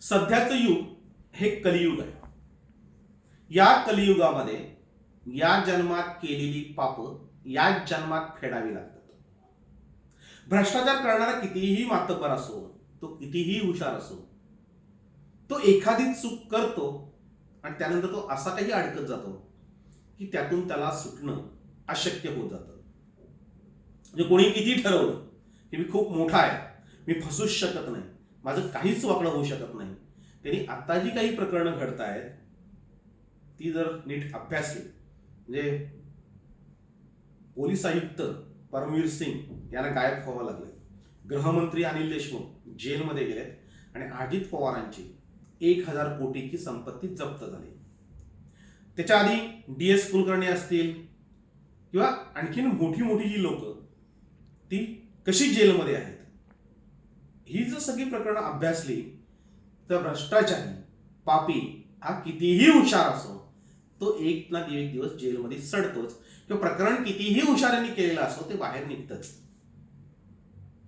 सध्याचं युग हे कलियुग आहे. या कलियुगामध्ये या जन्मात केलेली पाप या जन्मात फेडावी लागतात. भ्रष्टाचार करणारा कितीही मातब्बर असो, तो कितीही हुशार असो, तो एखादी चूक करतो आणि त्यानंतर तो असा काही अडकत जातो की त्यातून त्याला सुटणं अशक्य होत जातं. म्हणजे कोणी किती ठरवलं की मी खूप मोठा आहे, मी फसूच शकत नाही, माझं काहीच वाकडं होऊ शकत नाही, त्यांनी आता जी काही प्रकरणं घडत आहेत ती जर नीट अभ्यासली, म्हणजे पोलीस आयुक्त परमवीर सिंग यांना गायब व्हावं लागले, गृहमंत्री अनिल देशमुख जेलमध्ये गेलेत आणि अजित पवारांची 1000 कोटीची संपत्ती जप्त झाली. त्याच्या आधी DS कुलकर्णी असतील किंवा आणखीन मोठी मोठी जी लोक ती कशी जेलमध्ये आहेत, ही जर सगळी प्रकरणं अभ्यासली तर भ्रष्टाचारी पापी हा कितीही हुशार असो तो एक ना एक दिवस जेलमध्ये सडतोच, किंवा प्रकरण कितीही हुशारीने केलेलं असो ते बाहेर निघतच.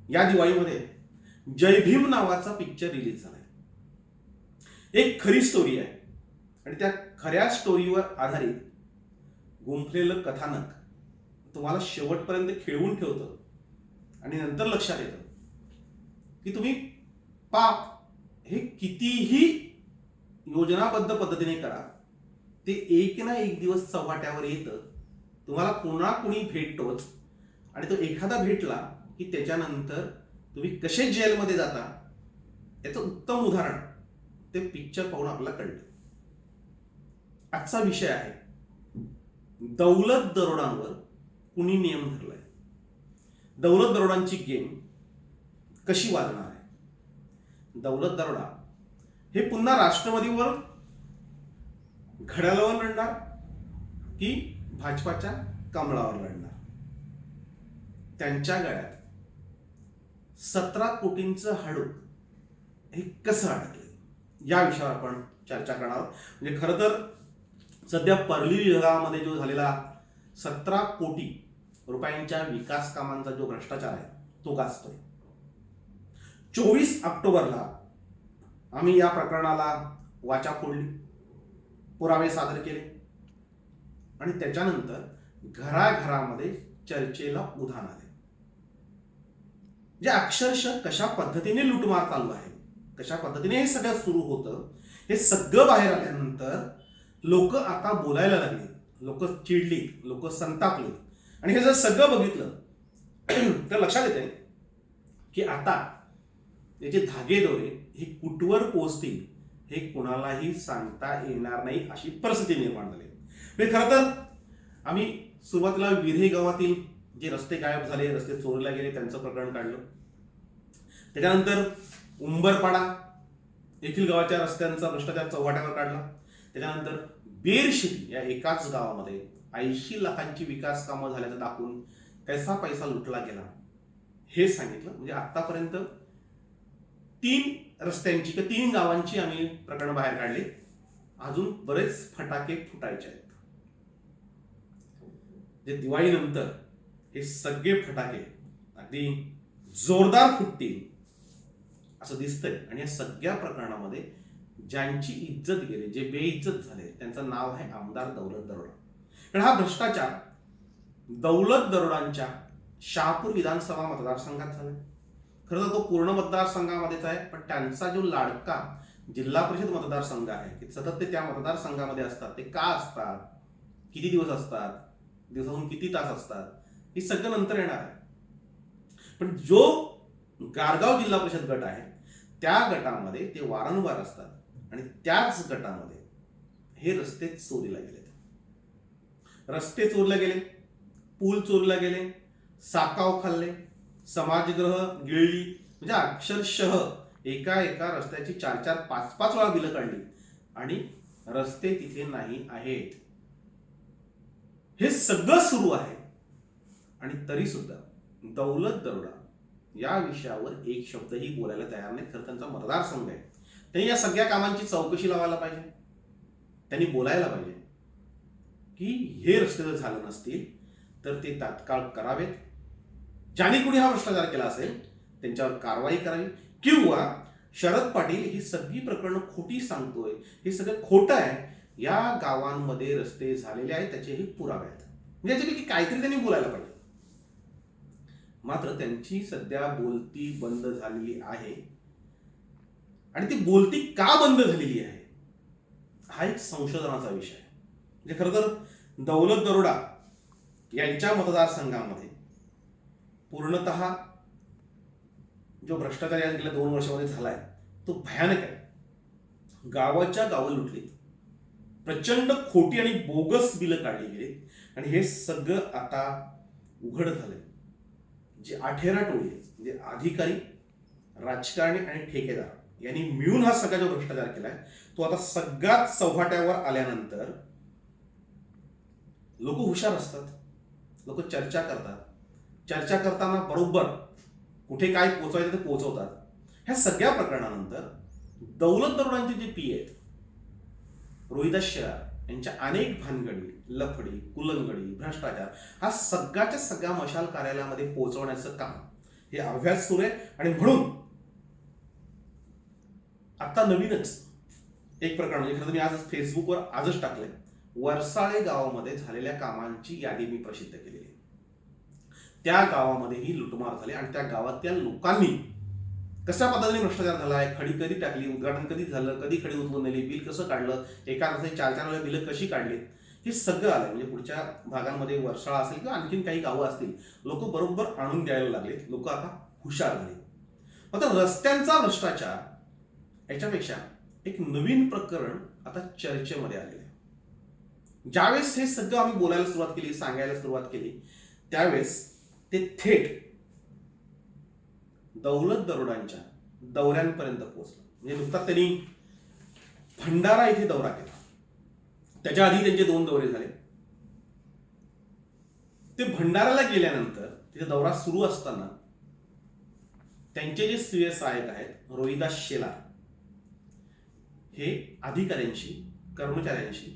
या दिवाळीमध्ये जय भीम नावाचा पिक्चर रिलीज झालाय. एक खरी स्टोरी आहे आणि त्या खऱ्या स्टोरीवर आधारित गुंफलेलं कथानक तुम्हाला शेवटपर्यंत खेळवून ठेवतं आणि नंतर लक्षात येतं की तुम्ही पाप हे कितीही योजनाबद्ध पद्धतीने करा, ते एक ना एक दिवस चव्हाट्यावर येतं. तुम्हाला पुन्हा कुणी भेटतोच आणि तो एखादा भेटला की त्याच्यानंतर तुम्ही कसे जेलमध्ये जाता याचं उत्तम उदाहरण ते पिक्चर पाहून आपल्याला कळलं. आजचा विषय आहे दौलत दरोडांवर कुणी नियम धरलाय. दौलत दरोडांची गेम कशी वाजणार आहे. दौलत दरोडा हे पुन्हा राष्ट्रवादीवर घड्याळावर लढणार की भाजपाच्या कमळावर लढणार. त्यांच्या गळ्यात 17 कोटींचं हाडूक हे कसं अडकलं या विषयावर आपण चर्चा करणार आहोत. म्हणजे खरं तर सध्या परली विभागामध्ये जो झालेला 17 कोटी रुपयांच्या विकास कामांचा जो भ्रष्टाचार आहे तो गाजतोय. 24 ऑक्टोबरला आम्ही या प्रकरणाला वाचा फोडली, पुरावे सादर केले आणि त्याच्यानंतर घराघरामध्ये चर्चेला उधाण आले. जे अक्षरशः कशा पद्धतीने लूटमार चालू आहे, कशा पद्धतीने हे सगळं सुरू होतं, हे सगळं बाहेर आल्यानंतर लोक आता बोलायला लागले, लोक चिडली, लोक संतापले आणि हे जर सगळं बघितलं तर लक्षात येते की आता याचे धागेदोरे हे कुठवर पोहोचतील हे कोणालाही सांगता येणार नाही अशी परिस्थिती निर्माण झाली. म्हणजे खरं तर आम्ही सुरुवातीला विरे गावातील जे रस्ते गायब झाले, रस्ते चोरले गेले त्यांचं प्रकरण काढलं. त्याच्यानंतर उंबरपाडा येथील गावाच्या रस्त्यांचा भ्रष्टाचार चव्हाट्यावर काढला. त्याच्यानंतर बेरशिटी या एकाच गावामध्ये 80 लाखांची विकास कामं झाल्याचं दाखवून कसा पैसा लुटला गेला हे सांगितलं. म्हणजे आतापर्यंत 3 रस्त्यांची किंवा 3 गावांची आम्ही प्रकरण बाहेर काढली. अजून बरेच फटाके फुटायचे आहेत. जे दिवाळीनंतर हे सगळे फटाके अगदी जोरदार फुटतील असं दिसतंय. आणि या सगळ्या प्रकरणामध्ये ज्यांची इज्जत गेली, जे बेइज्जत झाले, त्यांचं नाव आहे आमदार दौलत दरोडा. कारण हा भ्रष्टाचार दौलत दरोडांच्या शहापूर विधानसभा मतदारसंघात झाला. खरं तर तो पूर्ण मतदारसंघामध्येच आहे, पण त्यांचा जो लाडका जिल्हा परिषद मतदारसंघ आहे की सतत ते त्या मतदारसंघामध्ये असतात. ते का असतात, किती दिवस असतात, दिवसातून किती तास असतात, हे सगळं नंतर येणार आहे. पण जो गारगाव जिल्हा परिषद गट आहे त्या गटामध्ये ते वारंवार असतात आणि त्याच गटामध्ये हे रस्ते चोरीला गेले. रस्ते चोरले गेले, पूल चोरले गेले, साकाव खाल्ले, समाजगृह गिळली. म्हणजे अक्षरशः एका एका रस्त्याची 4-4, 5-5 वेळा बिलं काढली आणि रस्ते तिथे नाही आहेत. हे सगळं सुरू आहे आणि तरी सुद्धा दौलत दरोडा या विषयावर एक शब्दही बोलायला तयार नाही. खरं त्यांचा मतदारसंघ आहे, त्यांनी या सगळ्या कामांची चौकशी लावायला पाहिजे. त्यांनी बोलायला पाहिजे की हे रस्ते जर झाले नसतील तर ते तात्काळ करावेत. ज्याने कुणी हा भ्रष्टाचार केला असेल त्यांच्यावर कारवाई करावी किंवा शरद पाटील ही सगळी प्रकरणं खोटी सांगतोय, हे सगळं खोटं आहे. या गावांमध्ये रस्ते झालेले आहेत, त्याचेही पुरावे आहेत. म्हणजे याच्यापैकी काहीतरी त्यांनी बोलायला पाहिजे. मात्र त्यांची सध्या बोलती बंद झालेली आहे. आणि ती बोलती का बंद झालेली आहे हा एक संशोधनाचा विषय आहे. म्हणजे खरं तर दौलत दरोडा यांच्या मतदारसंघामध्ये पूर्णतः जो भ्रष्टाचार या गेल्या 2 वर्षामध्ये झालाय तो भयानक आहे. गावाच्या गावं लुटली, प्रचंड खोटी आणि बोगस बिलं काढली गेली आणि हे सगळं आता उघड झालंय. जे आठेरा टोळी आहे, म्हणजे अधिकारी, राजकारणी आणि ठेकेदार यांनी मिळून हा सगळा जो भ्रष्टाचार केलाय तो आता सगळ्यात चव्हाट्यावर आल्यानंतर लोक हुशार असतात, लोक चर्चा करतात. चर्चा करताना बरोबर कुठे काय पोचवायचं ते पोचवतात. ह्या सगळ्या प्रकरणानंतर दौलत दरोड्यांचे जे पी आहेत, रोहिदास शेलार यांच्या अनेक भानगडी, लफडी, कुलंगडी, भ्रष्टाचार हा सगळ्याच्या सगळ्या मशाल कार्यालयामध्ये पोहोचवण्याचं काम हे अभ्यास सुरू आहे. आणि म्हणून आता नवीनच एक प्रकरण, म्हणजे खरं तर मी आज फेसबुकवर आजच टाकलंय, वरसाळे गावामध्ये झालेल्या कामांची यादी मी प्रसिद्ध केलेली आहे. त्या गावामध्येही लुटमार झाले आणि त्या गावातल्या लोकांनी कशा पद्धतीने भ्रष्टाचार झाला आहे, खडी कधी टाकली, उद्घाटन कधी झालं, कधी खडी उचलून नेली, बिल कसं काढलं, एका तासाची 4-4 वेळा बिलं कशी काढली, हे सगळं आलं. म्हणजे पुढच्या भागांमध्ये वर्षाळा असेल किंवा आणखीन काही गावं असतील, लोक बरोबर आणून द्यायला लागले. लोक आता हुशार झाले. आता रस्त्यांचा भ्रष्टाचार याच्यापेक्षा एक नवीन प्रकरण आता चर्चेमध्ये आलेलं आहे. ज्यावेळेस हे सगळं आम्ही बोलायला सुरुवात केली, सांगायला सुरुवात केली, त्यावेळेस ते थेट दौलत दरोड्यांच्या दौऱ्यांपर्यंत पोहोचलं. म्हणजे नुकताच त्यांनी भंडारा इथे दौरा केला, त्याच्या आधी त्यांचे 2 दौरे झाले. ते भंडाराला गेल्यानंतर तिथे दौरा सुरू असताना त्यांचे जे सीए सहाय्यक आहेत रोहिदास शेलार हे अधिकाऱ्यांशी, कर्मचाऱ्यांशी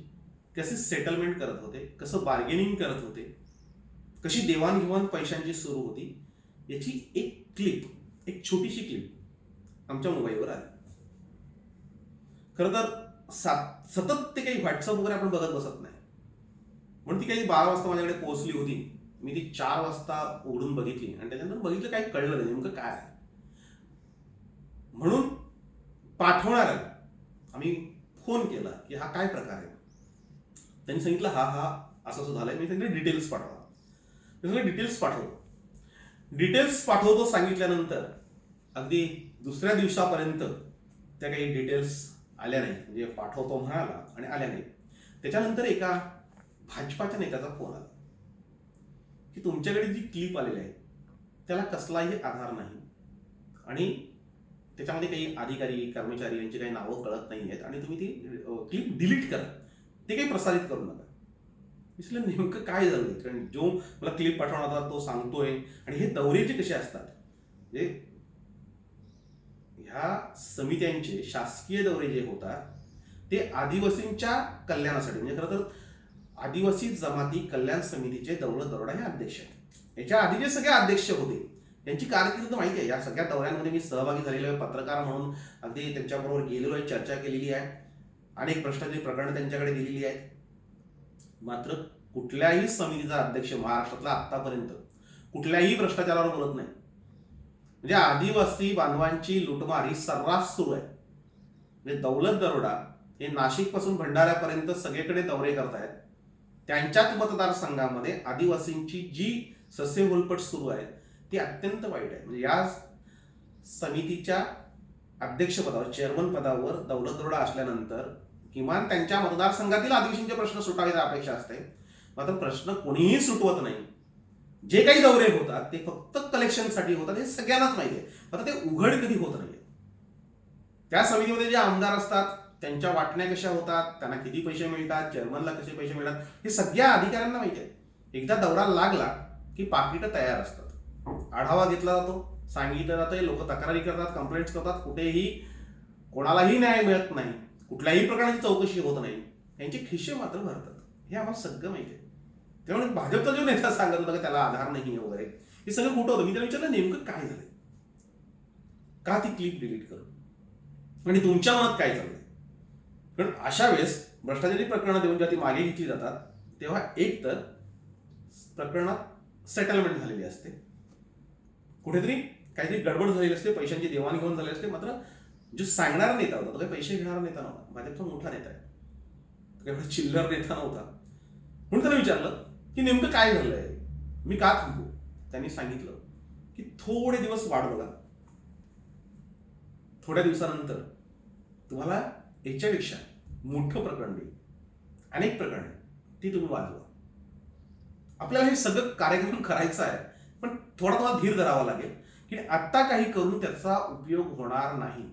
कसे सेटलमेंट करत होते, कसं बार्गेनिंग करत होते, कशी देवाणघेवाण पैशांची सुरू होती, याची एक क्लिप, एक छोटीशी क्लिप आमच्या मोबाईलवर आली. खरं तर सतत ते काही व्हॉट्सअप वगैरे आपण बघत बसत नाही, म्हणून ती काही 12 वाजता माझ्याकडे पोहोचली होती. मी ती 4 वाजता उघडून बघितली आणि त्याच्यानंतर बघितलं काही कळलं नाही नेमकं काय आहे. म्हणून पाठवणाऱ्याला आम्ही फोन केला की हा काय प्रकार आहे. त्यांनी सांगितलं हा असं असं झालंय. मी त्यांनी डिटेल्स पाठवा. डिटेल्स पाठवतो सांगितल्यानंतर अगदी दुसऱ्या दिवसापर्यंत त्या काही डिटेल्स आल्या नाही, म्हणजे पाठवतो म्हणाला आणि आल्या नाही. त्याच्यानंतर एका भाजपाच्या नेत्याचा फोन आला की तुमच्याकडे जी क्लिप आलेली आहे त्याला कसलाही आधार नाही आणि त्याच्यामध्ये काही अधिकारी, कर्मचारी यांची काही नावं कळत नाही आहेत आणि तुम्ही ती क्लिप डिलीट करा, ते काही प्रसारित करू नका. इसलिए नेमकं काय झालं, कारण जो मला क्लिप पाठवणार होता तो सांगतोय. आणि हे दौरेचे कसे असतात, म्हणजे ह्या समित्यांचे शासकीय दौरे जे होतात ते आदिवासींच्या कल्याणासाठी, म्हणजे खरं तर आदिवासी जमाती कल्याण समितीचे दौलत दरोडा हे अध्यक्ष आहेत. याच्या आधी जे सगळे अध्यक्ष होते त्यांची कारकीर्द माहिती आहे. या सगळ्या दौऱ्यांमध्ये मी सहभागी झालेलो आहे, पत्रकार म्हणून अगदी त्यांच्याबरोबर गेलेलो आहे, चर्चा केलेली आहे, अनेक भ्रष्टाचारी प्रकरणं त्यांच्याकडे दिलेली आहेत. मात्र कुठल्याही समितीचा अध्यक्ष महाराष्ट्रातला आतापर्यंत कुठल्याही भ्रष्टाचारावर बोलत नाही. म्हणजे आदिवासी बांधवांची लुटमार ही सर्रास सुरू आहे. म्हणजे दौलत दरोडा हे नाशिक पासून भंडाऱ्यापर्यंत सगळीकडे दौरे करतायत. त्यांच्याच मतदारसंघामध्ये आदिवासींची जी ससेहोलपट सुरू आहे ती अत्यंत वाईट आहे. म्हणजे या समितीच्या अध्यक्षपदावर, चेअरमन पदावर दौलत दरोडा असल्यानंतर किमान त्यांच्या मतदारसंघातील आदिवासींचे प्रश्न सुटावेची अपेक्षा असते. मात्र प्रश्न कोणीही सुटवत नाही. जे काही दौरे होतात ते फक्त कलेक्शनसाठी होतात, हे सगळ्यांनाच माहिती आहे. मात्र ते उघड कधी होत नाही. त्या समितीमध्ये जे आमदार असतात त्यांच्या वाटण्या कशा होतात, त्यांना किती पैसे मिळतात, चेअरमनला कसे पैसे मिळतात, हे सगळ्या अधिकाऱ्यांना माहिती आहे. एकदा दौरा लागला की पाकिटं तयार असतात, आढावा घेतला जातो, सांगितलं जातं, लोक तक्रारी करतात, कंप्लेंट्स करतात, कुठेही कोणालाही न्याय मिळत नाही, कुठल्याही प्रकारची चौकशी होत नाही, त्यांचे खिशे मात्र भरतात. हे आम्हाला सगळं माहिती आहे. त्यामुळे भाजपचा जो नेता सांगत होता की त्याला आधार नाही वगैरे, हे सगळं खोटं होतं. मी त्याला विचारलं नेमकं काय झालं, का ती क्लिप डिलीट करू. आणि तुमच्या मनात काय चाललंय. कारण अशा वेळेस भ्रष्टाचारी प्रकरणं देऊन जेव्हा ती मागे घेतली जातात तेव्हा एक तर प्रकरणात सेटलमेंट झालेली असते, कुठेतरी काहीतरी गडबड झालेली असते, पैशांची देवाणघेवाण झालेली असते. मात्र जो सांगणारा नेता होता तो काही पैसे घेणारा नेता नव्हता, भाजपचा मोठा नेता आहे, एवढा चिल्लर नेता नव्हता. म्हणून त्याने विचारलं की नेमकं काय झालंय, मी का थांबू. त्यांनी सांगितलं की थोडे दिवस वाट बघा, थोड्या दिवसानंतर तुम्हाला याच्यापेक्षा मोठं प्रकरण देईल, अनेक प्रकरण ती तुम्ही वाजवा. आपल्याला हे सगळं कार्यक्रम करायचा आहे, पण थोडा तुम्हाला धीर धरावा लागेल की आत्ता काही करून त्याचा उपयोग होणार नाही.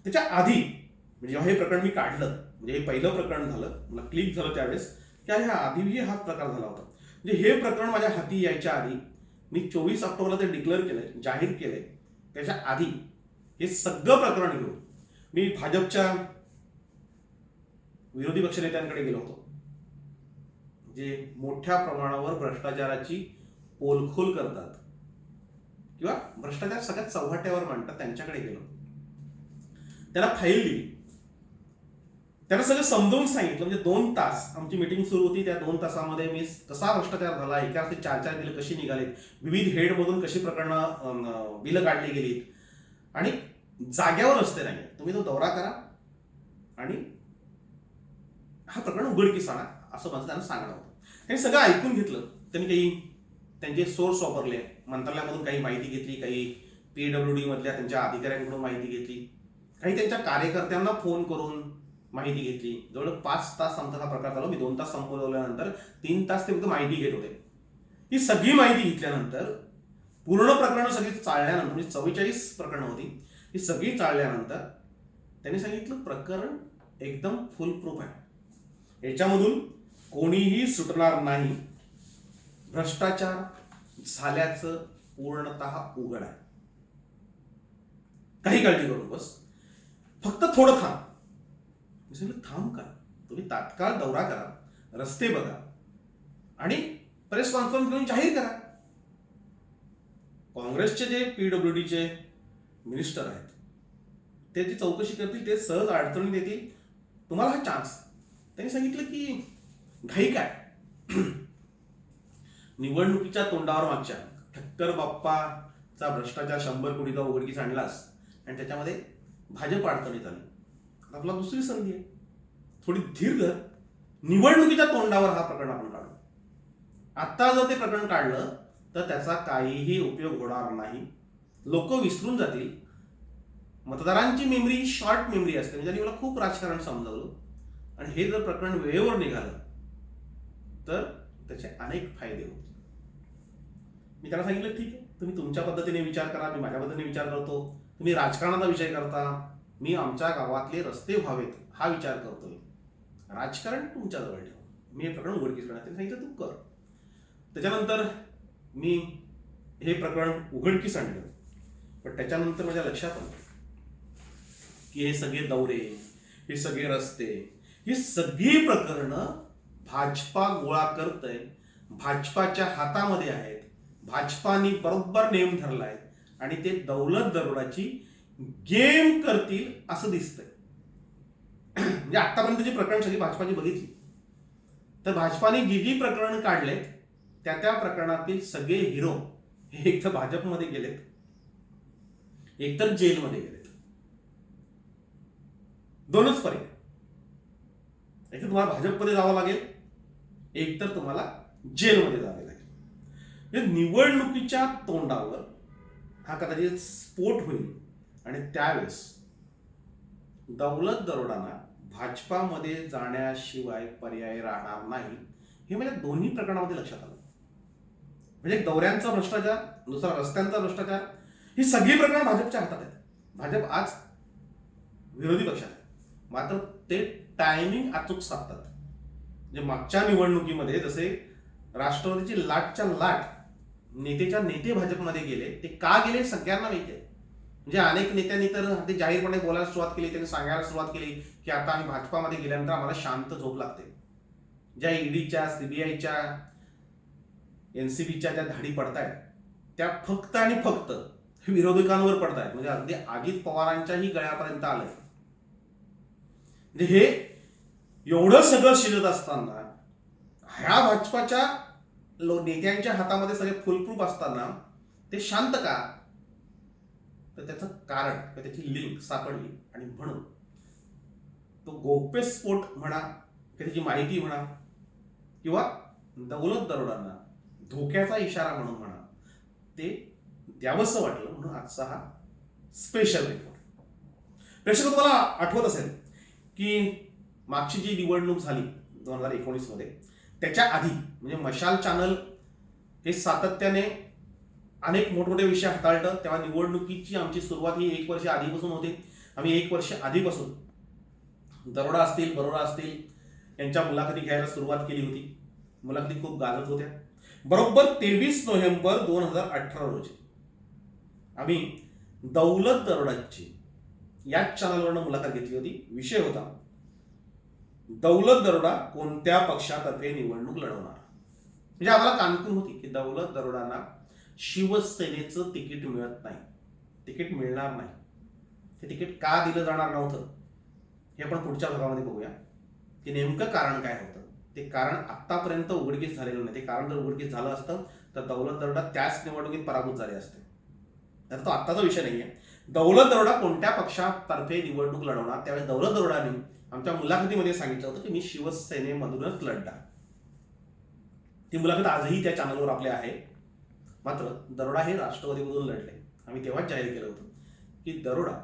त्याच्या आधी म्हणजे जेव्हा हे प्रकरण मी काढलं, म्हणजे हे पहिलं प्रकरण झालं, मला क्लिक झालं त्यावेळेस की ह्या आधीही हा प्रकार झाला होता. म्हणजे हे प्रकरण माझ्या हाती यायच्या आधी मी 24 ऑक्टोबरला ते डिक्लेअर केलंय, जाहीर केलंय. त्याच्या आधी हे सगळं प्रकरण घेऊन मी भाजपच्या विरोधी पक्षनेत्यांकडे गेलो होतो, जे मोठ्या प्रमाणावर भ्रष्टाचाराची पोलखोल करतात किंवा भ्रष्टाचार सगळ्यात चव्हाट्यावर मांडतात, त्यांच्याकडे गेलो. त्याला फाईल दिली, त्याला सगळं समजावून सांगितलं. म्हणजे 2 तास आमची मीटिंग सुरू होती. त्या 2 तासामध्ये मी कसा भ्रष्टाचार झाला, एकाचे 4 बिलं कशी निघालीत, विविध हेडमधून कशी प्रकरणं बिलं काढली गेलीत, आणि जाग्यावर असते नाही, तुम्ही तो दौरा करा आणि हा प्रकरण उघडकीस आणा, असं माझं त्यांना सांगणं होतं. त्यांनी सगळं ऐकून घेतलं. त्यांनी काही त्यांचे सोर्स वापरले, मंत्रालयामधून काही माहिती घेतली, काही PWD मधल्या त्यांच्या अधिकाऱ्यांकडून माहिती घेतली, काही त्यांच्या कार्यकर्त्यांना फोन करून माहिती घेतली. जवळ 5 तास आमचा हा प्रकार झाला. मी 2 तास संपवल्यानंतर 3 तास ते फक्त माहिती घेत होते. ही सगळी माहिती घेतल्यानंतर पूर्ण प्रकरणं सगळी चाळल्यानंतर, म्हणजे 44 प्रकरणं होती, ही सगळी चाळल्यानंतर त्यांनी सांगितलं प्रकरण एकदम फुल प्रूफ आहे, याच्यामधून कोणीही सुटणार नाही, भ्रष्टाचार झाल्याचं पूर्णतः उघड आहे, काही काळजी करू नकोस, फक्त थोडं थांब. मी सांगितलं थांब का, तुम्ही तात्काळ दौरा करा, रस्ते बघा आणि प्रेस कॉन्फरन्स घेऊन जाहीर करा. काँग्रेसचे जे PWDचे मिनिस्टर आहेत ते जी चौकशी करतील, ते सहज अडचणी देतील, तुम्हाला हा चान्स. त्यांनी सांगितलं की घाई काय, निवडणुकीच्या तोंडावर मागच्या ठक्कर बाप्पाचा भ्रष्टाचार 100 कोटीचा उघडकीस आणलास आणि त्याच्यामध्ये भाजप अडचणीत आली, आपला दुसरी संधी आहे, थोडी धीर धर, निवडणुकीच्या तोंडावर हा प्रकरण आपण काढू. आता जर ते प्रकरण काढलं तर त्याचा काहीही उपयोग होणार नाही, लोक विसरून जातील. मतदारांची मेमरी शॉर्ट मेमरी असते, म्हणजे मला खूप राजकारण समजावलं, आणि हे जर प्रकरण वेळेवर निघालं तर त्याचे अनेक फायदे होतील. मी त्याला सांगितलं ठीक आहे, तुम्ही तुमच्या पद्धतीने विचार करा, मी माझ्या पद्धतीने विचार करतो, तुम्ही राजकारणाचा विषय करता, मी आमच्या गावातले रस्ते व्हावेत हा विचार करतोय, राजकारण तुमच्या जवळ ठेवा, मी हे प्रकरण उघडकीस करणार. त्यांनी सांगितलं तू कर. त्याच्यानंतर मी हे प्रकरण उघडकीस आणलं, पण त्याच्यानंतर माझ्या लक्षात आलं की हे सगळे दौरे, हे सगळे रस्ते, ही सगळी प्रकरणं भाजपा गोळा करतय, भाजपाच्या हातामध्ये आहेत, भाजपाने बरोबर नेम धरलाय आणि ते दौलत दरोडाची गेम करतील असं दिसतंय. म्हणजे आतापर्यंत जी प्रकरण सगळी भाजपाची बघितली तर भाजपाने जी प्रकरण काढलेत त्या प्रकरणातील सगळे हिरो हे एक तर भाजपमध्ये गेलेत, एक तर जेलमध्ये गेलेत. 2च पर्याय, एक तर तुम्हाला भाजपमध्ये जावं लागेल, एक तर तुम्हाला जेलमध्ये जावे लागेल. निवडणुकीच्या तोंडावर हा कदाचित स्फोट होईल आणि त्यावेळेस दौलत दरोडांना भाजपामध्ये जाण्याशिवाय पर्याय राहणार नाही, हे माझ्या दोन्ही प्रकरणामध्ये लक्षात आलं. म्हणजे एक दौऱ्यांचा भ्रष्टाचार, दुसरा रस्त्यांचा भ्रष्टाचार, ही सगळी प्रकरणं भाजपच्या हातात आहेत. भाजप आज विरोधी पक्षात आहे, मात्र ते टायमिंग अचूक साधतात. म्हणजे मागच्या निवडणुकीमध्ये जसे राष्ट्रवादीची लाटच्या लाट नेतेच्या नेते भाजपमध्ये गेले, ते का गेले सगळ्यांना माहिती आहे. म्हणजे अनेक नेत्यांनी तर ते जाहीरपणे बोलायला सुरुवात केली, त्यांनी सांगायला सुरुवात केली की आता आम्ही भाजपामध्ये गेल्यानंतर आम्हाला शांत झोप लागते. ज्या ईडीच्या, CBIच्या, NCBच्या ज्या धाडी पडतायत त्या फक्त आणि फक्त विरोधकांवर पडतायत, म्हणजे अगदी अजित पवारांच्याही गळ्यापर्यंत आलंय. म्हणजे हे एवढं सगळं शिजत असताना ह्या भाजपाच्या नेत्यांच्या हातामध्ये सगळे फुलप्रूफ असताना ते शांत का? तर त्याचं कारण किंवा त्याची लिंक सापडली आणि म्हणून तो गौप्यस्फोट म्हणा किंवा त्याची माहिती म्हणा किंवा दौलत दरोडांना धोक्याचा इशारा म्हणून म्हणा ते द्यावंसं वाटलं, म्हणून आजचा हा स्पेशल रिपोर्ट. प्रेक्षक, तुम्हाला आठवत असेल की मागची जी निवडणूक झाली 2019 मध्ये, त्याच्या आधी म्हणजे मशाल चॅनल हे सातत्याने अनेक मोठमोठे विषय हाताळतं. तेव्हा निवडणुकीची आमची सुरुवात ही 1 वर्ष आधीपासून होते. आम्ही 1 वर्ष आधीपासून दरोडा असतील, बरोडा असतील यांच्या मुलाखती घ्यायला सुरुवात केली होती. मुलाखती खूप गाजत होत्या. बरोबर 23 नोव्हेंबर 2018 रोजी आम्ही दौलत दरोडाची याच चॅनलवरनं मुलाखत घेतली होती. विषय होता दौलत दरोडा कोणत्या पक्षातर्फे निवडणूक लढवणार. म्हणजे आम्हाला कानकून होती की दौलत दरोडांना शिवसेनेचं तिकीट मिळत नाही, तिकीट मिळणार नाही. हे तिकीट का दिलं जाणार नव्हतं हे आपण पुढच्या भागामध्ये बघूया की नेमकं कारण काय होतं. ते कारण आतापर्यंत उघडकीस झालेलं नाही. ते कारण जर उघडकीस झालं असतं तर दौलत दरोडा त्याच निवडणुकीत पराभूत झाले असते. तर तो आत्ताचा विषय नाहीये. दौलत दरोडा कोणत्या पक्षातर्फे निवडणूक लढवणार, त्यावेळेस दौलत दरोडाने आमच्या मुलाखतीमध्ये सांगितलं होतं की मी शिवसेनेमधूनच लढणार. ती मुलाखत आजही त्या चॅनलवर आपल्या आहे. मात्र दरोडा हे राष्ट्रवादीमधून लढले. आम्ही तेव्हाच जाहीर केलं होतं की दरोडा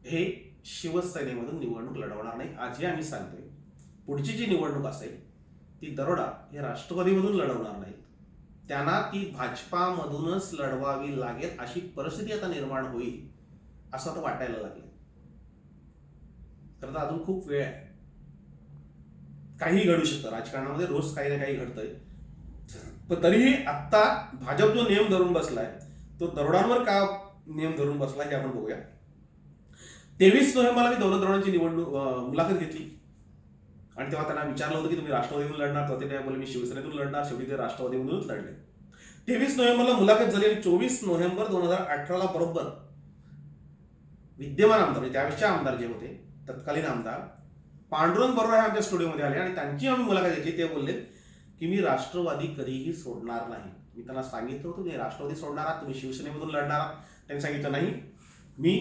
हे शिवसेनेमधून निवडणूक लढवणार नाही. आजही आम्ही सांगतोय पुढची जी निवडणूक असेल ती दरोडा हे राष्ट्रवादीमधून लढवणार नाही, त्यांना ती भाजपामधूनच लढवावी लागेल अशी परिस्थिती आता निर्माण होईल असं तर वाटायला लागलं. तर अजून खूप वेळ आहे, काही घडू शकतं राजकारणामध्ये, रोज काही ना काही घडतंय. पण तरीही आत्ता भाजप जो नियम धरून बसलाय तो दरोडांवर का नियम धरून बसला हे आपण बघूया. 23 नोव्हेंबरला मी दौलत दरोडांची मुलाखत घेतली आणि तेव्हा त्यांना विचारलं होतं की तुम्ही राष्ट्रवादीतून लढणार, तर ते बोलले मी शिवसेनेतून लढणार. शेवटी ते राष्ट्रवादीमधूनच लढले. 23 नोव्हेंबरला मुलाखत झाली आणि 24 नोव्हेंबर 2018 बरोबर विद्यमान आमदार म्हणजे त्यावेळेसचे आमदार जे होते तत्कालीन आमदार पांडुरंग बरोबर हे आमच्या स्टुडिओमध्ये आले आणि त्यांची आम्ही मुलाखत घेतली. ते बोलले की मी राष्ट्रवादी कधीही सोडणार नाही. मी त्यांना सांगितलं होतं की राष्ट्रवादी सोडणार आहात, तुम्ही शिवसेनेमधून लढणार आहात. त्यांनी सांगितलं नाही, मी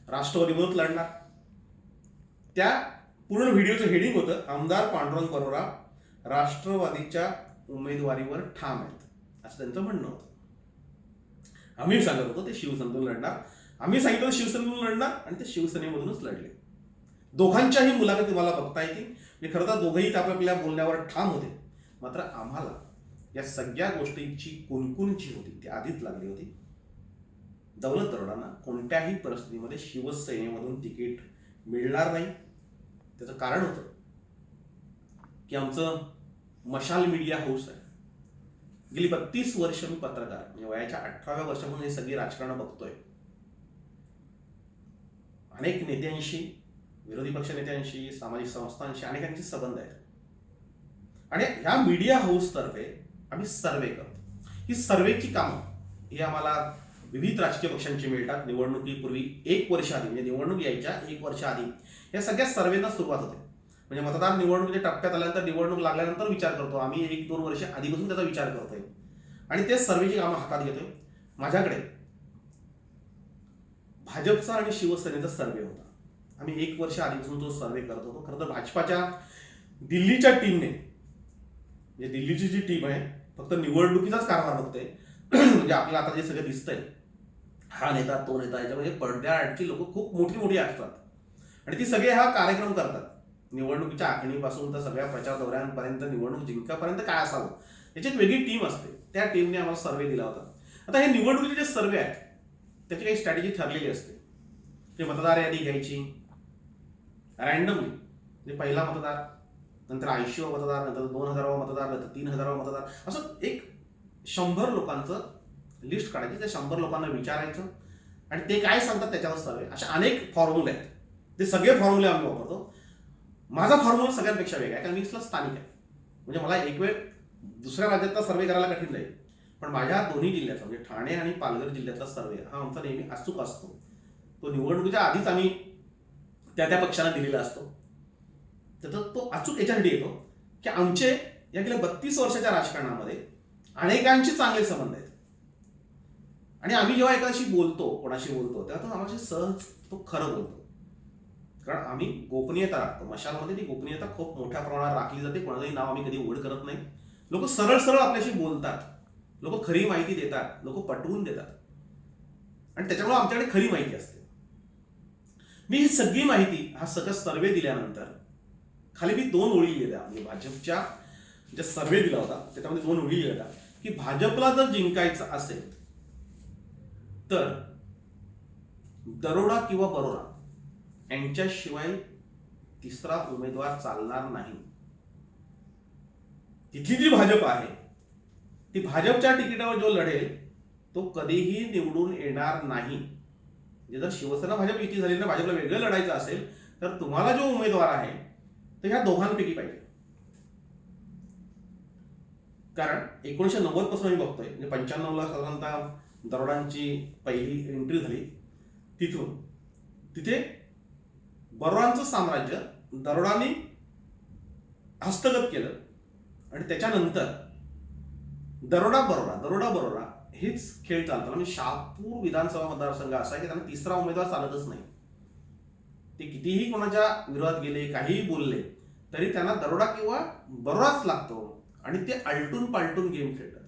राष्ट्रवादीमधून लढणार. त्या पूर्ण व्हिडिओचं हेडिंग होतं आमदार पांडुरंग बरोरा राष्ट्रवादीच्या उमेदवारीवर ठाम आहेत असं त्यांचं म्हणणं होतं. आम्ही सांगत होतो ते शिवसेनेतून लढणार. आम्ही सांगितलं शिवसेनेतून लढणार आणि ते शिवसेनेमधूनच लढले. दोघांच्याही मुलाखती मला बघता येतील. म्हणजे खरं तर दोघंही आपल्या बोलण्यावर ठाम होते. मात्र आम्हाला या सगळ्या गोष्टींची कुणकुण जी होती ती आधीच लागली होती. दौलत दरोडांना कोणत्याही परिस्थितीमध्ये शिवसेनेमधून तिकीट मिळणार नाही. त्याचं कारण होतं की आमचं मशाल मीडिया हाऊस आहे. गेली 32 वर्ष मी पत्रकार, म्हणजे वयाच्या 18व्या वर्षापासून हे सगळी राजकारण बघतोय. अनेक नेत्यांशी, विरोधी पक्ष नेत्यांशी, सामाजिक संस्थांशी अनेकांचे संबंध आहेत. आणि ह्या मीडिया हाऊस तर्फे आम्ही सर्वे करतो. ही सर्वेची कामं ही आम्हाला विविध राजकीय पक्षांची मिळतात. निवडणुकीपूर्वी 1 वर्ष आधी, म्हणजे निवडणूक यायच्या 1 वर्ष आधी या सगळ्या सर्वेला सुरुवात होते. म्हणजे मतदार निवडणुकीच्या टप्प्यात आल्यानंतर, निवडणूक लागल्यानंतर विचार करतो आम्ही. 1-2 वर्ष आधीपासून त्याचा विचार करतोय आणि ते सर्वेची कामं हातात घेतोय. माझ्याकडे भाजपचा आणि शिवसेनेचा सर्वे होता. आम्ही 1 वर्ष आधीपासून तो सर्वे करत होतो. खरं तर भाजपाच्या दिल्लीच्या टीमने, म्हणजे दिल्लीची जी टीम आहे फक्त निवडणुकीचाच कारभार बघते. म्हणजे आपल्याला आता जे सगळं दिसतंय, हा नेता तो नेता, याच्यामध्ये पडद्याआडची लोक खूप मोठी मोठी असतात आणि ती सगळे हा कार्यक्रम करतात. निवडणुकीच्या आखणीपासून तर सगळ्या प्रचार दौऱ्यांपर्यंत, निवडणूक जिंकापर्यंत काय असावं याची एक वेगळी टीम असते. त्या टीमने आम्हाला सर्वे दिला होता. आता हे निवडणुकीचे जे सर्वे आहेत त्याची काही स्ट्रॅटेजी ठरलेली असते. ते मतदार यादी घ्यायची रँडमली, म्हणजे पहिला मतदार, नंतर 80वा मतदार, नंतर 2000वा मतदार, नंतर 3000वा मतदार, असं एक 100 लोकांचं लिस्ट काढायची. ते 100 लोकांना विचारायचं आणि ते काय सांगतात त्याच्यावर सर्वे. अशा अनेक फॉर्म्युले आहेत. ते सगळे फॉर्म्युले आम्ही वापरतो. माझा फॉर्म्युला सगळ्यांपेक्षा वेगळा आहे कारण मी इथला स्थानिक आहे. म्हणजे मला एक वेळ दुसऱ्या राज्यातला सर्वे करायला कठीण जाईल. पण माझ्या दोन्ही जिल्ह्यातला म्हणजे ठाणे आणि पालघर जिल्ह्यातला सर्वे हा आमचा नेहमी अचूक असतो. तो निवडणुकीच्या आधीच आम्ही त्या त्या पक्षांना दिलेला असतो. त्याचा तो अचूक याच्यासाठी येतो की आमचे या गेल्या 32 वर्षाच्या राजकारणामध्ये अनेकांशी चांगले संबंध आहेत आणि आम्ही जेव्हा एखाद्याशी बोलतो, कोणाशी बोलतो, तेव्हा तो आम्हाला सहज तो खरं बोलतो. कारण आम्ही गोपनीयता राखतो. मशालमध्ये ती गोपनीयता खूप मोठ्या प्रमाणात राखली जाते. कोणाचंही नाव आम्ही कधी उघड करत नाही. लोक सरळ सरळ आपल्याशी बोलतात, लोक खरी माहिती देतात, लोक पटवून देतात आणि त्याच्यामुळे आमच्याकडे खरी माहिती असते. मी ही सगळी माहिती, हा सगळा सर्वे दिल्यानंतर खाली मी 2 ओळी लिहिल्या. म्हणजे भाजपच्या जे सर्वे दिला होता त्याच्यामध्ये 2 ओळी लिहिल्या की भाजपला जर जिंकायचं असेल तर दरोडा किंवा बरोडा यांच्याशिवाय तिसरा उमेदवार चालणार नाही. तिथली जी भाजप आहे ती भाजपच्या तिकिटावर जो लढेल तो कधीही निवडून येणार नाही. म्हणजे जर शिवसेना भाजप युती झाली ना, भाजपला वेगळं लढायचं असेल तर तुम्हाला जो उमेदवार आहे तर ह्या दोघांपैकी पाहिजे. कारण 1990 पासून आम्ही बघतोय, म्हणजे 95ला साधारणतः दरोडांची पहिली एंट्री झाली. तिथे बरोडांचं साम्राज्य दरोडांनी हस्तगत केलं आणि त्याच्यानंतर दरोडा बरोडा हेच खेळ चालताना म्हणजे शहापूर विधानसभा मतदारसंघ असा आहे की त्यांना तिसरा उमेदवार चालतच नाही. ते कितीही कोणाच्या विरोधात गेले, काहीही बोलले तरी त्यांना दरोडा किंवा बरोडाच लागतो आणि ते आलटून पालटून गेम खेळतात.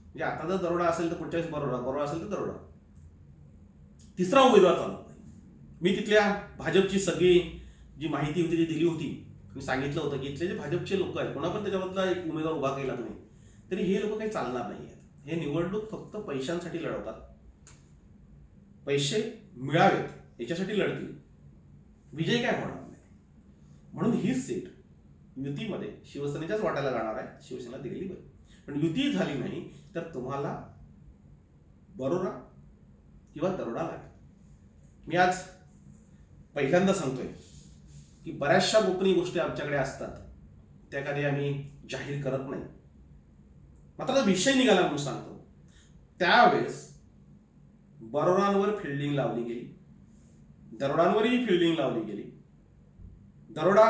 म्हणजे आता जर दरोडा असेल तर पुढच्या वेळेस बरोडा असेल तर दरोडा, तिसरा उमेदवार चालत नाही. मी तिथल्या भाजपची सगळी जी माहिती होती ती दिली होती. मी सांगितलं होतं की इथले जे भाजपचे लोक आहेत, कोणा पण त्याच्यामधला एक उमेदवार उभा केला तुम्ही तरी हे लोक काही चालणार नाही आहेत. हे निवडणूक फक्त पैशांसाठी लढवतात, पैसे मिळावेत याच्यासाठी लढतील, विजय काय होणार नाही. म्हणून ही सीट युतीमध्ये शिवसेनेच्याच वाट्याला जाणार आहे. शिवसेना दिलेली बरी, पण युती झाली नाही तर तुम्हाला बरोडा किंवा दरोडा लागेल. मी आज पहिल्यांदा सांगतोय की बऱ्याचशा गोपनीय गोष्टी आमच्याकडे असतात, त्या कधी आम्ही जाहीर करत नाही. मात्र विषय निघाला म्हणून सांगतो. त्यावेळेस बरोडांवर फिल्डिंग लावली गेली, दरोडांवरही फिल्डिंग लावली गेली. दरोडा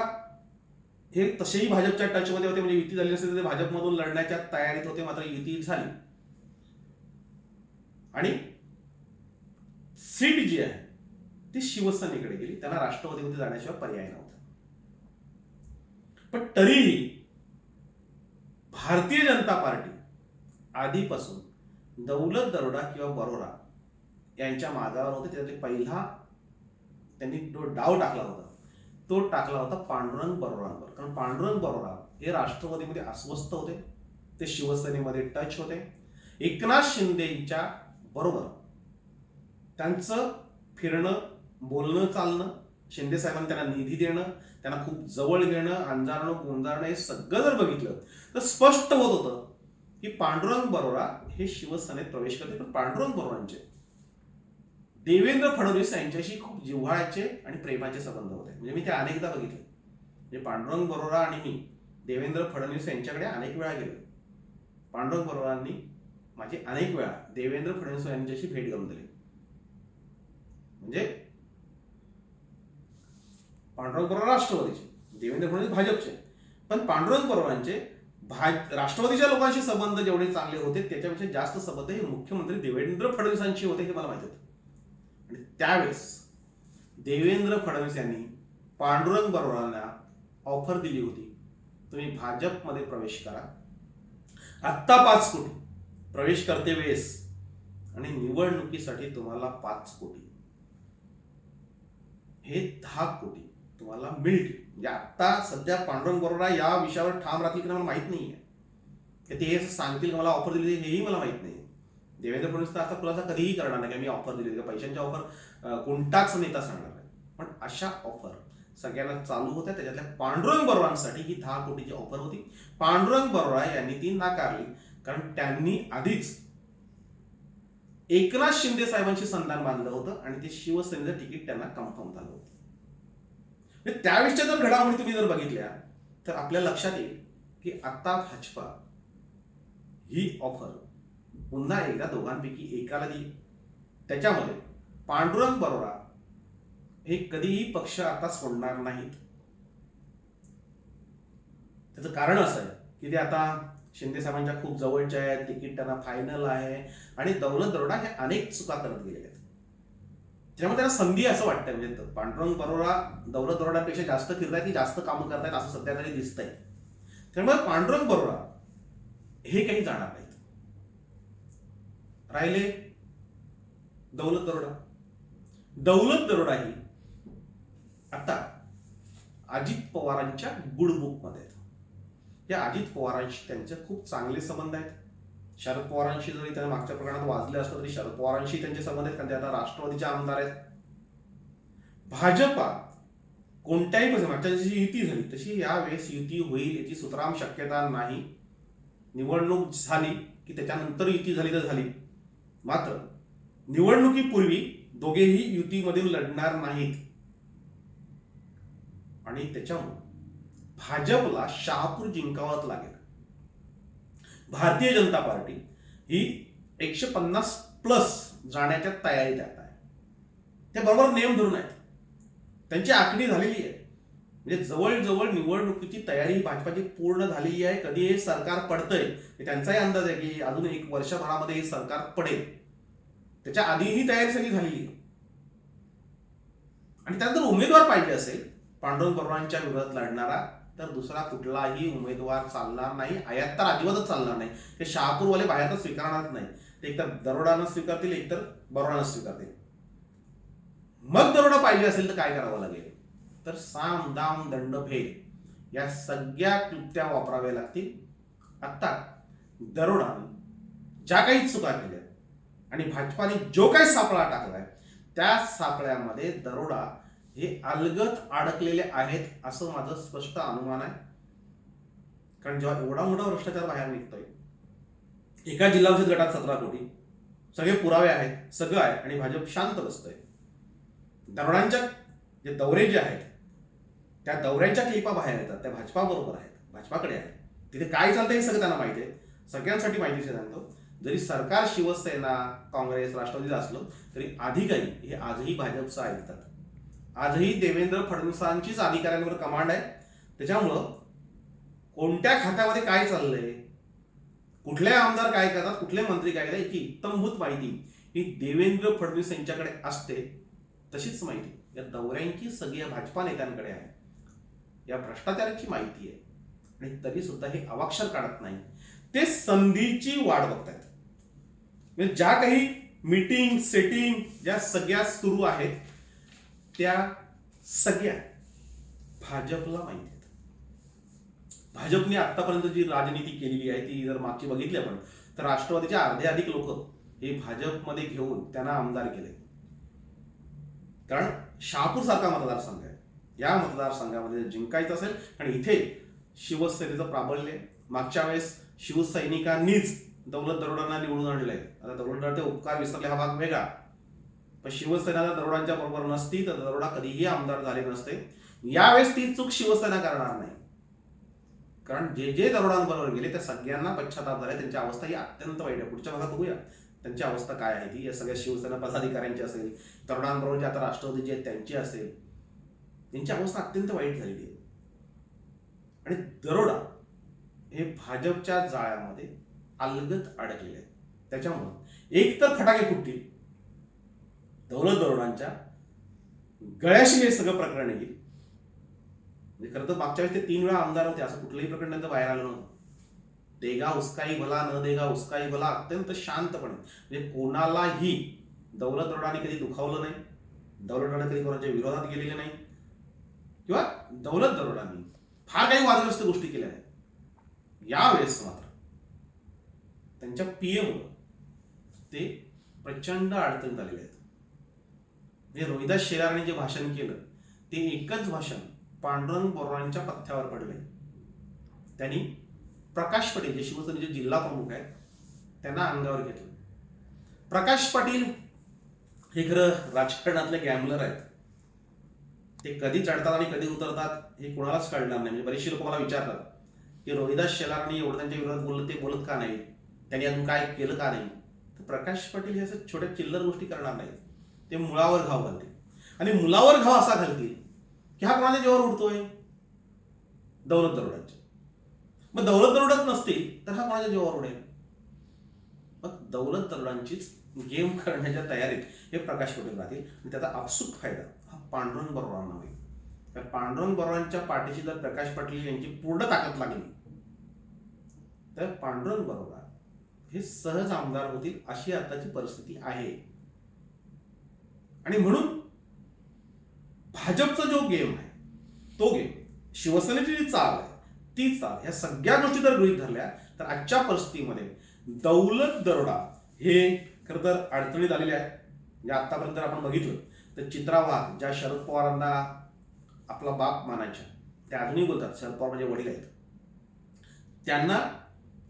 हे तसेही भाजपच्या टचमध्ये होते, म्हणजे युती झाली नसेल तर भाजपमधून लढण्याच्या तयारीत होते. मात्र युती झाली आणि सीट जी आहे ती शिवसेनेकडे गेली. त्यांना राष्ट्रवादीमध्ये जाण्याशिवाय पर्याय नव्हता. पण तरीही भारतीय जनता पार्टी आधीपासून दौलत दरोडा किंवा बरोडा यांच्या मागावर होते. त्यातले पहिला त्यांनी जो डाव टाकला होता तो टाकला होता पांडुरंग बरोडांवर. कारण पांडुरंग बरोडा हे राष्ट्रवादीमध्ये अस्वस्थ होते, ते शिवसेनेमध्ये टच होते. एकनाथ शिंदेच्या बरोबर त्यांचं फिरणं, बोलणं, चालणं, शिंदे साहेबांनी त्यांना निधी देणं, त्यांना खूप जवळ घेणं, अंजारणं गोंजारणं हे सगळं जर बघितलं तर स्पष्ट होत होतं की पांडुरंग बरोडा हे शिवसेनेत प्रवेश करते. पण पांडुरंग बरोडांचे देवेंद्र फडणवीस यांच्याशी खूप जिव्हाळ्याचे आणि प्रेमाचे संबंध होते. म्हणजे मी ते अनेकदा बघितले. म्हणजे पांडुरंग बरोडा आणि मी देवेंद्र फडणवीस यांच्याकडे अनेक वेळा गेलो. पांडुरंग बरोडांनी माझी अनेक वेळा देवेंद्र फडणवीस यांच्याशी भेट करून दिली. म्हणजे पांडुरंग बरोडा राष्ट्रवादीचे, देवेंद्र फडणवीस भाजपचे, पण पांडुरंग बरोडांचे राष्ट्रवादीच्या लोकांशी संबंध जेवढे चांगले होते त्याच्यापेक्षा जास्त संबंध हे मुख्यमंत्री देवेंद्र फडणवीसांशी होते, हे मला माहिती होतं. आणि त्यावेळेस देवेंद्र फडणवीस यांनी पांडुरंग बरोडांना ऑफर दिली होती, तुम्ही भाजपमध्ये प्रवेश करा, आत्ता 5 कोटी प्रवेश करते वेळेस आणि निवडणुकीसाठी तुम्हाला 5 कोटी, हे 10 कोटी तुम्हाला मिळतील. म्हणजे आता सध्या पांडुरंग बरोडा या विषयावर ठाम राहतील की मला माहित नाहीये, की ते असं सांगतील की मला ऑफर दिली, हेही मला माहित नाही. देवेंद्र फडणवीस तर असा खुलासा कधीही करणार नाही की मी ऑफर दिली, पैशांच्या ऑफर कोणताच नेता सांगणार नाही. पण अशा ऑफर सगळ्यांना चालू होत्या. त्याच्यातल्या पांडुरंग बरोडांसाठी ही 10 कोटीची ऑफर होती. पांडुरंग बरोडा यांनी ती नाकारली, कारण त्यांनी आधीच एकनाथ शिंदे साहेबांशी संधान बांधलं होतं आणि ते शिवसेनेचं तिकीट त्यांना कन्फर्म झालं होतं. त्यावेळेसच्या जर घडामोडी तुम्ही जर बघितल्या तर आपल्या लक्षात येईल की आता भाजपा ही ऑफर पुन्हा एकदा दोघांपैकी एकाला दिली. त्याच्यामध्ये पांडुरंग बरोरा हे कधीही पक्ष आता सोडणार नाहीत. त्याचं कारण असं आहे की ते आता शिंदे साहेबांच्या खूप जवळचे आहेत, तिकीट त्यांना फायनल आहे आणि दौलत दरोडा हे अनेक चुका करत गेलेले आहेत. त्यामुळे त्यांना संधी असं वाटतं, म्हणजे पांडुरंग बरोरा दौलत दरोड्यापेक्षा जास्त फिरतायत की जास्त कामं करतायत असं सध्या तरी दिसतंय. त्यामुळे पांडुरंग बरोरा हे काही जाणार नाहीत. राहिले दौलत दरोडा. दौलत दरोडा ही आता अजित पवारांच्या गुडबुक मध्ये आहेत. या अजित पवारांशी त्यांचे खूप चांगले संबंध आहेत. शरद पवारांशी जरी त्यांना मागच्या प्रकरणात वाजले असलं तरी शरद पवारांशी त्यांचे संबंध आहेत, कारण ते आता राष्ट्रवादीचे आमदार आहेत. भाजपा कोणत्याही पक्षाची मागच्या जशी युती झाली तशी यावेळेस युती होईल याची सुतराम शक्यता नाही. निवडणूक झाली की त्याच्यानंतर युती झाली तर झाली, मात्र निवडणुकीपूर्वी दोघेही युतीमध्ये लढणार नाहीत. आणि त्याच्यामुळे भाजपला शहापूर जिंकावंच लागेल. भारतीय जनता पार्टी ही 150+ जाण्याच्या तयारीत आहे. ते बरोबर नियम धरून आहेत, त्यांची आखणी झालेली आहे. म्हणजे जवळजवळ निवडणुकीची तयारी भाजपाची पूर्ण झालेली आहे. कधी हे सरकार पडतंय त्यांचाही अंदाज आहे की अजून 1 वर्षभरामध्ये हे सरकार पडेल. त्याच्या आधीही तयारी सगळी झालेली आहे. आणि त्यानंतर उमेदवार पाहिजे असेल पांडुरंग बरोरांच्या विरोधात लढणारा, तर दुसरा कुठलाही उमेदवार चालणार नाही. आयात तर अजिबातच चालणार नाही. ते शहापूरवाले बाहेर तर स्वीकारणार नाही. ते एकतर दरोडानं स्वीकारतील, एकतर बरोडानं स्वीकारतील. मग दरोडा पाहिजे असेल तर काय करावं लागेल, तर साम दाम दंड भेद या सगळ्या क्लुप्त्या वापराव्या लागतील. आता दरोडाने ज्या काही चुका केल्या आणि भाजपाने जो काही सापळा टाकलाय त्या सापळ्यामध्ये दरोडा हे अलगत अडकलेले आहेत असं माझं स्पष्ट अनुमान आहे. कारण जेव्हा एवढा मोठा भ्रष्टाचार बाहेर निघतोय, एका जिल्हा परिषद गटात 17 कोटी, सगळे पुरावे आहेत, सगळं आहे, आणि भाजप शांत बसतंय. दरोड्यांच्या जे दौरे जे आहेत त्या दौऱ्यांच्या क्लिपा बाहेर येतात, त्या भाजपा बरोबर आहेत, भाजपाकडे आहेत. तिथे काय चालतंय हे सगळं त्यांना माहिती आहे, सगळ्यांसाठी माहिती सांगतो. जरी सरकार शिवसेना काँग्रेस राष्ट्रवादीचं असलं तरी अधिकारी हे आजही भाजपचं ऐकतात. आजही देवेंद्र फडणवीसांचीच अधिकाऱ्यांवर कमांड आहे. त्याच्यामुळं कोणत्या खात्यामध्ये काय चाललंय, कुठले आमदार काय करतात, कुठले मंत्री काय करतात याची इत्तमभूत माहिती ही देवेंद्र फडणवीस यांच्याकडे असते. तशीच माहिती या दौऱ्यांची सगळी भाजपा नेत्यांकडे आहे. या भ्रष्टाचाराची माहिती आहे आणि तरी सुद्धा हे अवाक्षर काढत नाही. ते संधीची वाट बघतायत. म्हणजे ज्या काही मीटिंग सेटिंग ज्या सगळ्या सुरू आहेत त्या सगळ्या भाजपला माहिती आहेत. भाजपने आतापर्यंत जी राजनीती केलेली आहे ती जर मागची बघितली आपण तर राष्ट्रवादीचे अर्धे अधिक लोक हे भाजपमध्ये घेऊन त्यांना आमदार केले. कारण शहापूर सारखा मतदारसंघ आहे, या मतदारसंघामध्ये जिंकायचं असेल आणि इथे शिवसेनेचं प्राबल्य, मागच्या वेळेस शिवसैनिकांनीच दौलत दरोडांना निवडून आणलंय. आता दौलत दरोडे उपकार विसरले हा भाग वेगळा, पण शिवसेना दरोडांच्या बरोबर नसती तर दरोडा कधीही आमदार झाले नसते. यावेळेस ती चूक शिवसेना करणार नाही, कारण जे जे दरोडांबरोबर गेले त्या सगळ्यांना पश्चाताप झाले. त्यांची अवस्था ही अत्यंत वाईट आहे. पुढच्या भागात बघूया त्यांची अवस्था काय आहे ती. या सगळ्या शिवसेना पदाधिकाऱ्यांची असेल, तरुणांबरोबर जे आता राष्ट्रवादीची आहेत त्यांची असेल, त्यांची अवस्था अत्यंत वाईट झालेली आहे. आणि दरोडा हे भाजपच्या जाळ्यामध्ये अलगत अडकलेले आहेत. त्याच्यामुळं एक तर फटाके फुटतील, दौलत दरोडांच्या गळ्याशी हे सगळं प्रकरण येईल. म्हणजे खरं तर मागच्या वेळेस ते 3 वेळा आमदार होते, असं कुठलंही प्रकरण त्यांचं बाहेर आलं नव्हतं. देगा उसकाही भला न देगा उसकाही भला अत्यंत शांतपणे, म्हणजे कोणालाही दौलत दरोडाने कधी दुखावलं नाही, दौलत दरोडा कधी कोणाच्या विरोधात गेलेले नाही, किंवा दौलत दरोडांनी फार काही वादग्रस्त गोष्टी केल्या आहेत. यावेळेस मात्र त्यांच्या पीएम ते प्रचंड अडचणीत आलेले आहेत. म्हणजे रोहिदास शेलारांनी जे भाषण केलं ते एकच भाषण पांडुरंग बरोरांच्या पथ्यावर पडले. त्यांनी प्रकाश पटेल जे शिवसेनेचे जिल्हा प्रमुख आहेत त्यांना अंगावर घेतलं. प्रकाश पाटील हे खरं राजकारणातले गॅमलर आहेत. ते कधी चढतात आणि कधी उतरतात हे कोणालाच कळणार नाही. म्हणजे बरेचसे लोक मला विचारतात की रोहिदास शेलारांनी एवढं त्यांच्या विरोधात बोललं, ते बोलत का नाही, त्यांनी अजून काय केलं का नाही. प्रकाश पाटील हे असं छोट्या चिल्लर गोष्टी करणार नाहीत. ते मुळावर घाव घालतील आणि मुलावर घाव असा घालतील की हा कोणाच्या जीवावर उडतोय? दौलत दरोड्याच्या. मग दौलत दरोड्यात नसतील तर हा कोणाच्या जीवावर उडेल? मग दौलत दरोड्यांचीच गेम करण्याच्या तयारीत हे प्रकाश पाटील राहतील आणि त्याचा आपसूक फायदा हा पांडुरंग बरोबरांना होईल. तर पांडुरंग बरोबरांच्या पाठीशी जर प्रकाश पाटील यांची पूर्ण ताकद लागली तर पांडुरंग बरोबर हे सहज आमदार होतील अशी आताची परिस्थिती आहे. आणि म्हणून भाजपचा जो गेम आहे तो गेम, शिवसेनेची जी चाल आहे ती चाल, या सगळ्या गोष्टी जर गृहीत धरल्या तर आजच्या परिस्थितीमध्ये दौलत दरोडा हे खरं तर अडचणीत आलेले आहे. म्हणजे आतापर्यंत जर आपण बघितलं तर चित्रा वाघ, ज्या शरद पवारांना आपला बाप मानायच्या, त्या अजूनही बोलतात शरद पवार म्हणजे वडील आहेत, त्यांना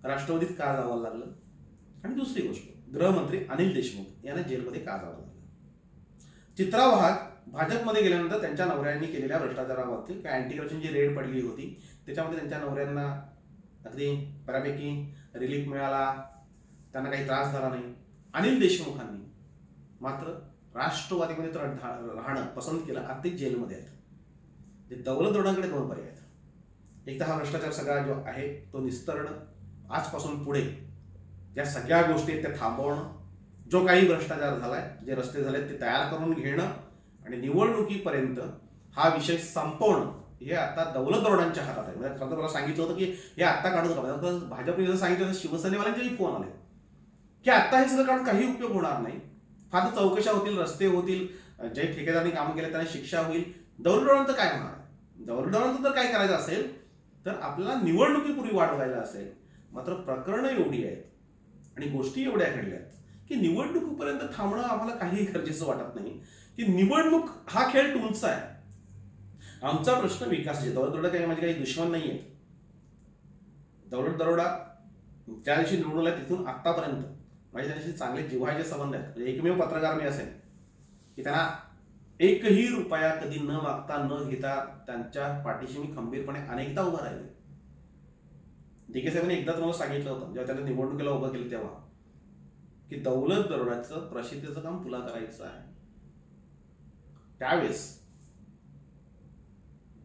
राष्ट्रवादीत का जावं लागलं? आणि दुसरी गोष्ट, गृहमंत्री अनिल देशमुख यांना जेलमध्ये का जावं लागलं? चित्रा वाघ भाजपमध्ये गेल्यानंतर त्यांच्या नवऱ्यांनी केलेल्या भ्रष्टाचाराबाबतीत काय अँटी करप्शनची रेड पडली होती, त्याच्यामध्ये त्यांच्या नवऱ्यांना अगदी बऱ्यापैकी रिलीफ मिळाला, त्यांना काही त्रास झाला नाही. अनिल देशमुखांनी मात्र राष्ट्रवादीमध्ये तर राहणं पसंत केलं, आता जेलमध्ये आहेत. दौलत दरोड्यांकडे दोन पर्याय आहेत. एक तर हा भ्रष्टाचार सगळा जो आहे तो निस्तरणं, आजपासून पुढे ज्या सगळ्या गोष्टी आहेत त्या थांबवणं, जो काही भ्रष्टाचार झालाय, जे रस्ते झालेत ते तयार करून घेणं आणि निवडणुकीपर्यंत हा विषय संपवणं हे आता दौलत दरोड्यांच्या हातात आहे. म्हणजे खरं तर मला सांगितलं होतं की हे आत्ता काढून नका, भाजपने जसं सांगितलं शिवसेनेवाल्यांचेही फोन आले की आत्ता हे सगळं काढून काही उपयोग होणार नाही, फार चौकशा होतील, रस्ते होतील, जे ठेकेदारांनी कामं केले त्यांना शिक्षा होईल. दौलत दरोड्यांचं काय होणार? दौलत दरोड्यांचं जर काय करायचं असेल तर आपल्याला निवडणुकीपूर्वी वाढवायला असेल. मात्र प्रकरणं एवढी आहेत आणि गोष्टी एवढ्या घडल्या की निवडणुकीपर्यंत थांबणं आम्हाला काही गरजेचं वाटत नाही. की निवडणूक हा खेळ तुमचा आहे, आमचा प्रश्न विकासाचे. दौलत दरोडा काही माझे काही दुश्मन नाही आहे. दौलत दरोडा ज्या दिवशी निवडून आला तिथून आतापर्यंत माझे त्यांच्याशी चांगले जिव्हाळ्याचे संबंध आहेत. म्हणजे एकमेव पत्रकार मी असेल की त्यांना एकही रुपया कधी न मागता न घेता त्यांच्या पाठीशी मी खंबीरपणे अनेकदा उभं राहिले. DK साहेबांनी एकदाच मला सांगितलं होतं जेव्हा त्यांना निवडणुकीला उभं केलं तेव्हा की दौलत दरोड्याचं प्रसिद्धीचं काम तुला करायचं आहे. त्यावेळेस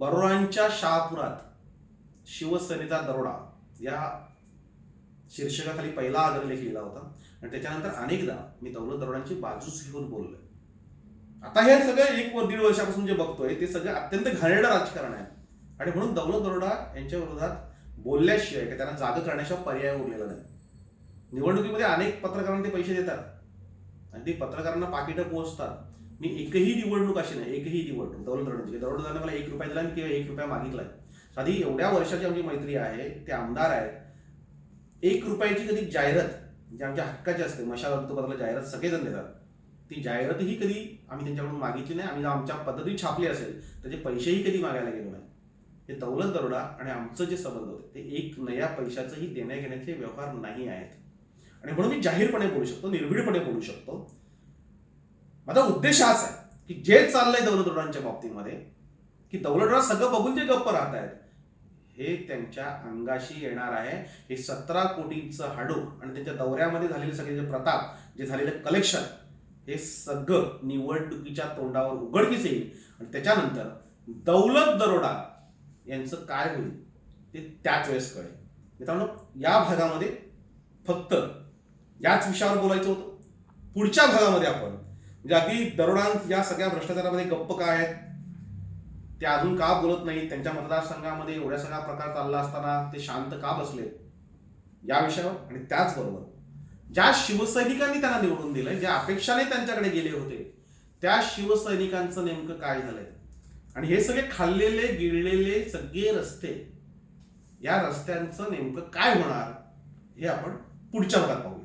बरोडांच्या शहापुरात शिवसेनेचा दरोडा या शीर्षकाखाली पहिला आग्रहलेख लिहिला होता आणि त्याच्यानंतर अनेकदा मी दौलत दरोड्यांची बाजूच घेऊन बोललोय. आता हे सगळं 1-1.5 वर्षापासून जे बघतोय ते सगळं अत्यंत घाणेरडं राजकारण आहे आणि म्हणून दौलत दरोडा यांच्या विरोधात बोलल्याशिवाय की त्यांना जागा करण्याशिवाय पर्याय उरलेला नाही. निवडणुकीमध्ये अनेक पत्रकारांना ते पैसे देतात आणि ते पत्रकारांना पाकिटं पोहोचतात. मी एकही निवडणूक अशी नाही, एकही निवडणूक दौलत दरोड्याने मला 1 रुपया दिला किंवा 1 रुपया मागितलाय. साधी एवढ्या वर्षाची आमची मैत्री आहे, ते आमदार आहेत, 1 रुपयाची कधी जाहिरात जी आमच्या हक्काची असते, मशाल वृत्तपत्राला जाहिरात सगळेजण देतात, ती जाहिरातही कधी आम्ही त्यांच्याकडून मागितली नाही. आम्ही आमच्या पद्धती छापली असेल त्याचे पैसेही कधी मागायला गेलो नाही. हे दौलत दरोडा आणि आमचं जे संबंध होते ते 1 नया पैशाचंही देण्या घेण्याचे व्यवहार नाही आहेत. आणि म्हणून मी जाहीरपणे बोलू शकतो, निर्भीडपणे बोलू शकतो. माझा उद्देश हाच आहे की जे चाललंय दौलत दरोड्यांच्या बाबतीमध्ये की दौलत दरोडा सगळं बघून जे गप्प राहत आहेत हे त्यांच्या अंगाशी येणार आहे. हे 17 कोटींचं हाडूक आणि त्यांच्या दौऱ्यामध्ये झालेले सगळे जे प्रताप, जे झालेले कलेक्शन, हे सगळं निवडणुकीच्या तोंडावर उघडकीस येईल आणि त्याच्यानंतर दौलत दरोडा यांचं काय होईल ते त्याच वेळेस कळेल. मित्रांनो, या भागामध्ये फक्त याच विषयावर बोलायचं होतं. पुढच्या भागामध्ये आपण म्हणजे अगदी दरोडा या सगळ्या भ्रष्टाचारामध्ये गप्प काय आहेत, ते अजून का बोलत नाही, त्यांच्या मतदारसंघामध्ये एवढ्या सगळा प्रकार चालला असताना ते शांत का बसले, या विषयावर आणि त्याचबरोबर ज्या शिवसैनिकांनी त्यांना निवडून दिलंय, ज्या अपेक्षाने त्यांच्याकडे गेले होते, त्या शिवसैनिकांचं नेमकं काय झालंय आणि हे सगळे खाल्लेले गिळलेले सगळे रस्ते, या रस्त्यांचं नेमकं काय होणार हे आपण पुढच्या भागात पाहूया.